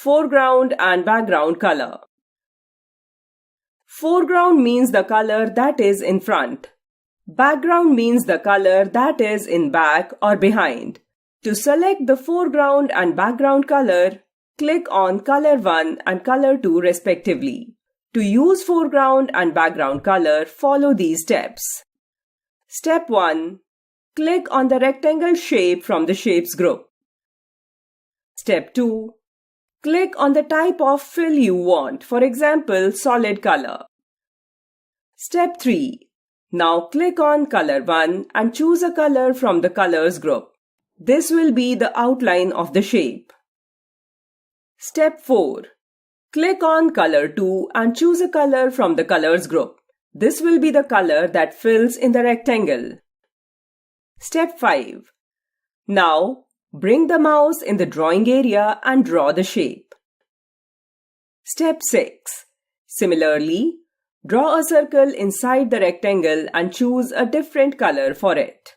Foreground and background color. Foreground means the color that is in front. Background means the color that is in back or behind. To select the foreground and background color, click on Color 1 and Color 2 respectively. To use foreground and background color, follow these steps. Step 1. Click on the rectangle shape from the Shapes group. Step 2. Click on the type of fill you want, for example, solid color. Step 3. Now click on Color 1 and choose a color from the Colors group. This will be the outline of the shape. Step 4. Click on Color 2 and choose a color from the Colors group. This will be the color that fills in the rectangle. Step 5. Now, bring the mouse in the drawing area and draw the shape. Step 6. Similarly, draw a circle inside the rectangle and choose a different color for it.